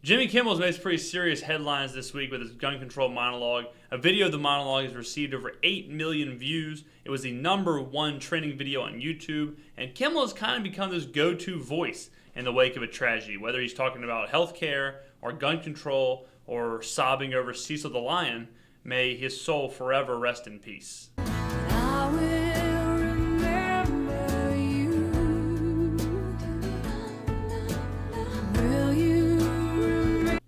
Jimmy Kimmel's made some pretty serious headlines this week with his gun control monologue. A video of the monologue has received over 8 million views. It was the #1 trending video on YouTube, and Kimmel has kind of become this go-to voice in the wake of a tragedy, whether he's talking about healthcare or gun control or sobbing over Cecil the Lion. May his soul forever rest in peace.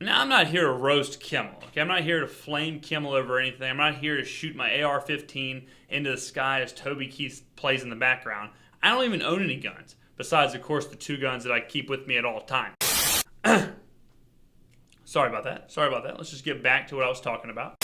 Now, I'm not here to roast Kimmel. Okay? I'm not here to flame Kimmel over anything. I'm not here to shoot my AR-15 into the sky as Toby Keith plays in the background. I don't even own any guns, besides, of course, the 2 guns that I keep with me at all times. Sorry about that. Let's just get back to what I was talking about.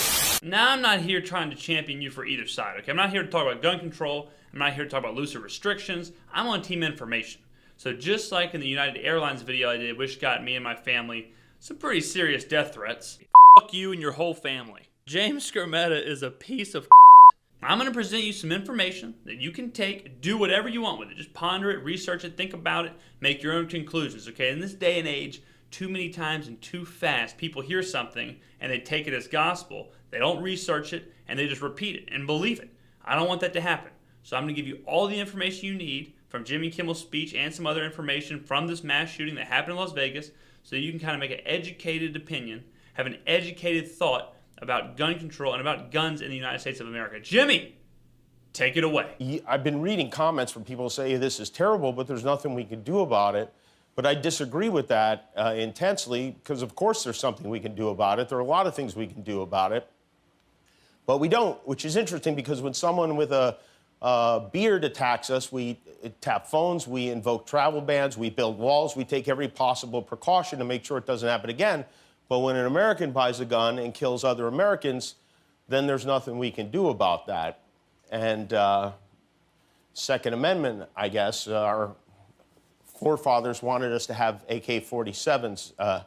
Now, I'm not here trying to champion you for either side. Okay? I'm not here to talk about gun control. I'm not here to talk about looser restrictions. I'm on team information. So just like in the United Airlines video I did, which got me and my family some pretty serious death threats. Fuck you and your whole family. James Skrmetta is a piece of I'm going to present you some information that you can take, do whatever you want with it. Just ponder it, research it, think about it, make your own conclusions, okay? In this day and age, too many times and too fast, people hear something and they take it as gospel. They don't research it and they just repeat it and believe it. I don't want that to happen. So I'm going to give you all the information you need from Jimmy Kimmel's speech and some other information from this mass shooting that happened in Las Vegas, so you can kind of make an educated opinion, have an educated thought about gun control and about guns in the United States of America. Jimmy, take it away. I've been reading comments from people who say this is terrible, but there's nothing we can do about it. But I disagree with that intensely, because of course there's something we can do about it. There are a lot of things we can do about it. But we don't, which is interesting, because when someone with a beard attacks us, we tap phones, we invoke travel bans, we build walls, we take every possible precaution to make sure it doesn't happen again. But when an American buys a gun and kills other Americans, then there's nothing we can do about that. And Second Amendment, I guess, our forefathers wanted us to have AK-47s,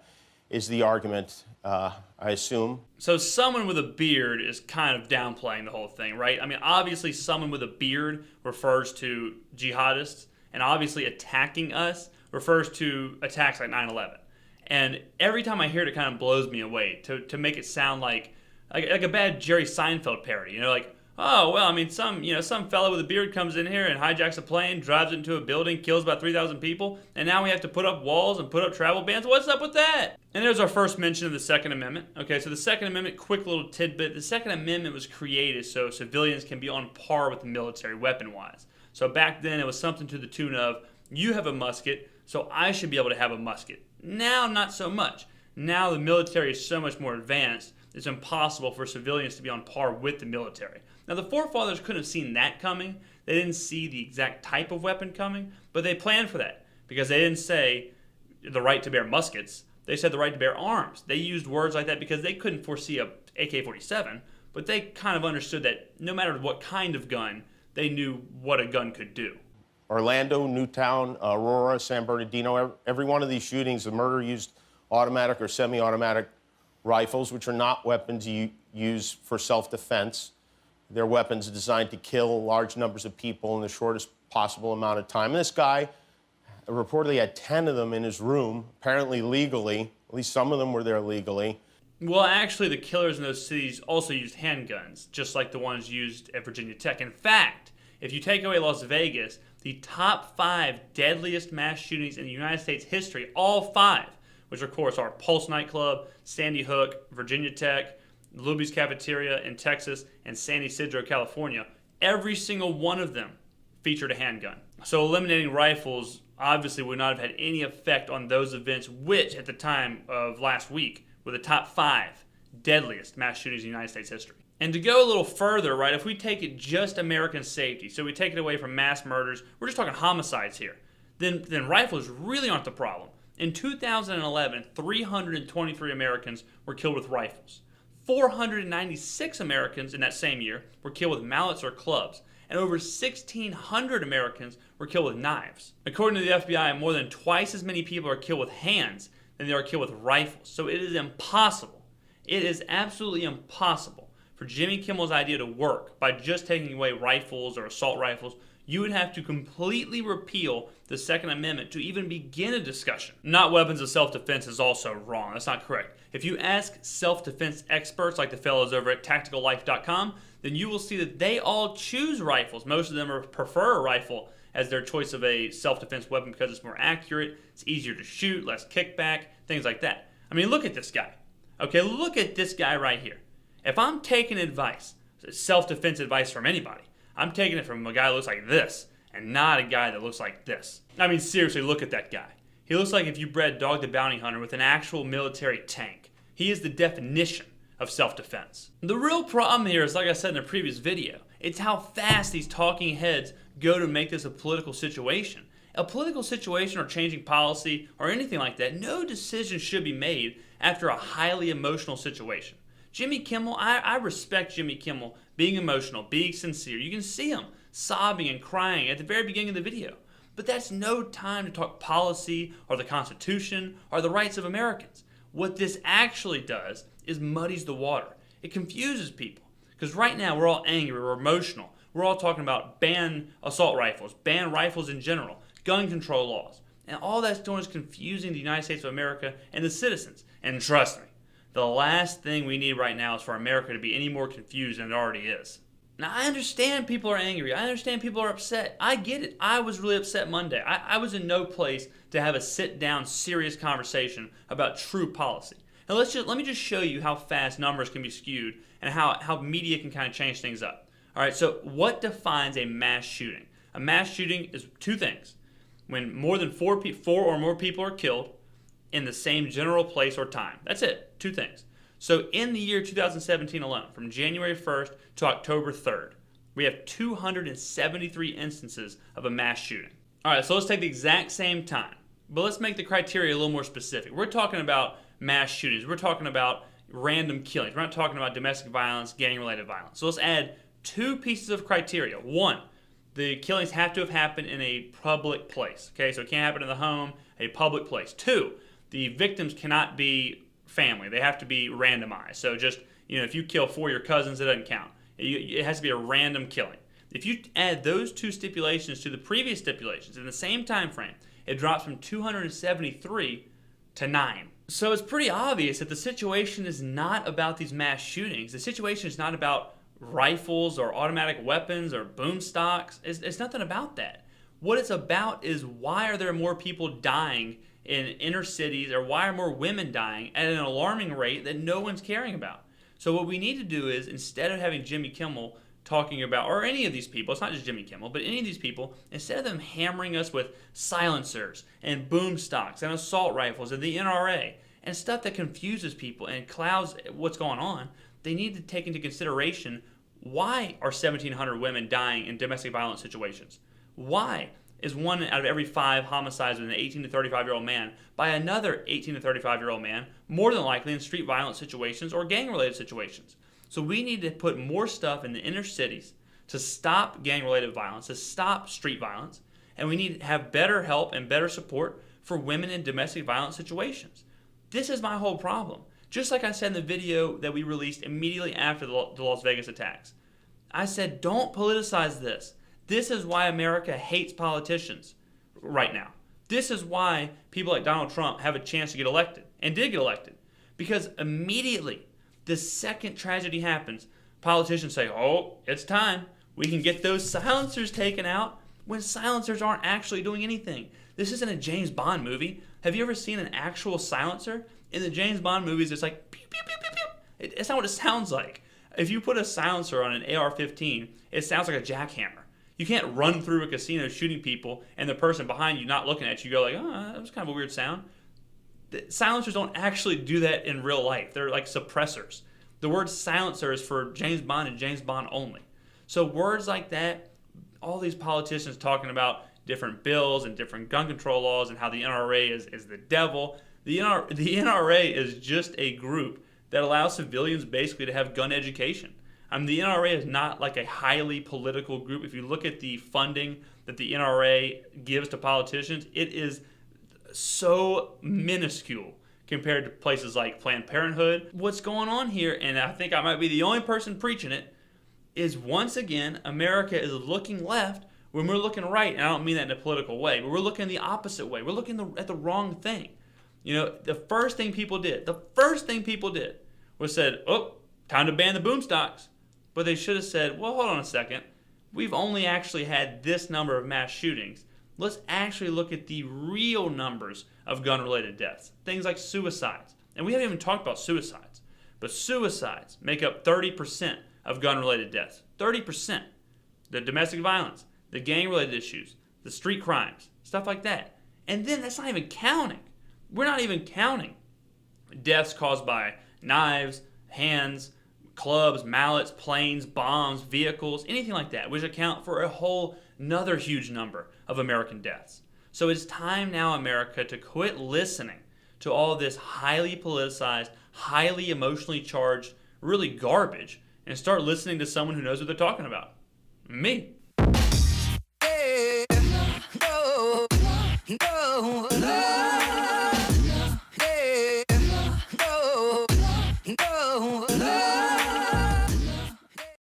is the argument, I assume. So someone with a beard is kind of downplaying the whole thing, right? I mean, obviously someone with a beard refers to jihadists, and obviously attacking us refers to attacks like 9/11. And every time I hear it, it kind of blows me away to make it sound like a bad Jerry Seinfeld parody. You know, like, oh, well, I mean, some fellow with a beard comes in here and hijacks a plane, drives into a building, kills about 3,000 people, and now we have to put up walls and put up travel bans. What's up with that? And there's our first mention of the Second Amendment. Okay, so the Second Amendment, quick little tidbit. The Second Amendment was created so civilians can be on par with the military weapon-wise. So back then, it was something to the tune of, you have a musket, so I should be able to have a musket. Now, not so much. Now the military is so much more advanced, it's impossible for civilians to be on par with the military. Now, the forefathers couldn't have seen that coming. They didn't see the exact type of weapon coming, but they planned for that, because they didn't say the right to bear muskets. They said the right to bear arms. They used words like that because they couldn't foresee a AK-47, but they kind of understood that no matter what kind of gun, they knew what a gun could do. Orlando, Newtown, Aurora, San Bernardino, every one of these shootings, the murder used automatic or semi-automatic rifles, which are not weapons you use for self-defense. They're weapons designed to kill large numbers of people in the shortest possible amount of time. And this guy reportedly had 10 of them in his room, apparently legally. At least some of them were there legally. Well, actually, the killers in those cities also used handguns, just like the ones used at Virginia Tech. In fact, if you take away Las Vegas, the top 5 deadliest mass shootings in the United States history, all 5, which of course are Pulse nightclub, Sandy Hook, Virginia Tech, Luby's Cafeteria in Texas, and San Ysidro, California, every single one of them featured a handgun. So eliminating rifles obviously would not have had any effect on those events, which at the time of last week were the top 5 deadliest mass shootings in United States history. And to go a little further, right, if we take it just American safety, so we take it away from mass murders, we're just talking homicides here, then rifles really aren't the problem. In 2011, 323 Americans were killed with rifles. 496 Americans in that same year were killed with mallets or clubs, and over 1,600 Americans were killed with knives. According to the FBI, more than twice as many people are killed with hands than they are killed with rifles. So it is impossible. It is absolutely impossible for Jimmy Kimmel's idea to work by just taking away rifles or assault rifles. You would have to completely repeal the Second Amendment to even begin a discussion. Not weapons of self-defense is also wrong. That's not correct. If you ask self-defense experts like the fellows over at tacticallife.com, then you will see that they all choose rifles. Most of them prefer a rifle as their choice of a self-defense weapon because it's more accurate, it's easier to shoot, less kickback, things like that. I mean, look at this guy. Okay, look at this guy right here. If I'm taking advice, self-defense advice from anybody, I'm taking it from a guy that looks like this and not a guy that looks like this. I mean, seriously, look at that guy. He looks like if you bred Dog the Bounty Hunter with an actual military tank. He is the definition of self-defense. The real problem here is, like I said in a previous video, it's how fast these talking heads go to make this a political situation. A political situation or changing policy or anything like that, no decision should be made after a highly emotional situation. Jimmy Kimmel, I respect Jimmy Kimmel being emotional, being sincere. You can see him sobbing and crying at the very beginning of the video. But that's no time to talk policy or the Constitution or the rights of Americans. What this actually does is muddies the water. It confuses people. Because right now we're all angry, we're emotional. We're all talking about ban assault rifles, ban rifles in general, gun control laws. And all that's doing is confusing the United States of America and the citizens. And trust me, the last thing we need right now is for America to be any more confused than it already is. Now, I understand people are angry. I understand people are upset. I get it. I was really upset Monday. I was in no place to have a sit-down, serious conversation about true policy. Now, let me just show you how fast numbers can be skewed and how media can kind of change things up. All right, so what defines a mass shooting? A mass shooting is two things. When more than four or more people are killed in the same general place or time. That's it, two things. So in the year 2017 alone, from January 1st to October 3rd, we have 273 instances of a mass shooting. All right, so let's take the exact same time, but let's make the criteria a little more specific. We're talking about mass shootings. We're talking about random killings. We're not talking about domestic violence, gang-related violence. So let's add two pieces of criteria. One, the killings have to have happened in a public place. Okay, so it can't happen in the home, a public place. Two, the victims cannot be family. They have to be randomized. So just, if you kill 4 of your cousins, it doesn't count. It has to be a random killing. If you add those two stipulations to the previous stipulations in the same time frame, it drops from 273 to 9. So it's pretty obvious that the situation is not about these mass shootings. The situation is not about rifles or automatic weapons or boom stocks. It's nothing about that. What it's about is, why are there more people dying in inner cities, or why are more women dying at an alarming rate that no one's caring about? So what we need to do is, instead of having Jimmy Kimmel talking about, or any of these people, it's not just Jimmy Kimmel, but any of these people, instead of them hammering us with silencers and boom stocks and assault rifles and the NRA and stuff that confuses people and clouds what's going on, they need to take into consideration, why are 1,700 women dying in domestic violence situations? Why is 1 out of every 5 homicides with an 18 to 35-year-old man by another 18 to 35-year-old man more than likely in street violence situations or gang-related situations? So we need to put more stuff in the inner cities to stop gang-related violence, to stop street violence, and we need to have better help and better support for women in domestic violence situations. This is my whole problem. Just like I said in the video that we released immediately after the Las Vegas attacks. I said, don't politicize this. This is why America hates politicians right now. This is why people like Donald Trump have a chance to get elected, and did get elected. Because immediately, the second tragedy happens, politicians say, oh, it's time. We can get those silencers taken out, when silencers aren't actually doing anything. This isn't a James Bond movie. Have you ever seen an actual silencer? In the James Bond movies, it's like, pew, pew, pew, pew, pew. It's not what it sounds like. If you put a silencer on an AR-15, it sounds like a jackhammer. You can't run through a casino shooting people and the person behind you not looking at you go like, oh, that was kind of a weird sound. The silencers don't actually do that in real life. They're like suppressors. The word silencer is for James Bond and James Bond only. So words like that, all these politicians talking about different bills and different gun control laws and how the NRA is the devil. The NRA is just a group that allows civilians basically to have gun education. The NRA is not like a highly political group. If you look at the funding that the NRA gives to politicians, it is so minuscule compared to places like Planned Parenthood. What's going on here, and I think I might be the only person preaching it, is once again, America is looking left When we're looking right, and I don't mean that in a political way, but we're looking the opposite way. We're looking at the wrong thing. You know, the first thing people did was said, oh, time to ban the boomstocks. But they should have said, well, hold on a second. We've only actually had this number of mass shootings. Let's actually look at the real numbers of gun-related deaths. Things like suicides. And we haven't even talked about suicides. But suicides make up 30% of gun-related deaths. 30%. The domestic violence, the gang-related issues, the street crimes, stuff like that. And then that's not even counting. We're not even counting deaths caused by knives, hands, clubs, mallets, planes, bombs, vehicles, anything like that, which account for a whole another huge number of American deaths. So it's time now, America, to quit listening to all this highly politicized, highly emotionally charged, really garbage, and start listening to someone who knows what they're talking about. Me. Hey, no, no, no. Hey, no, no.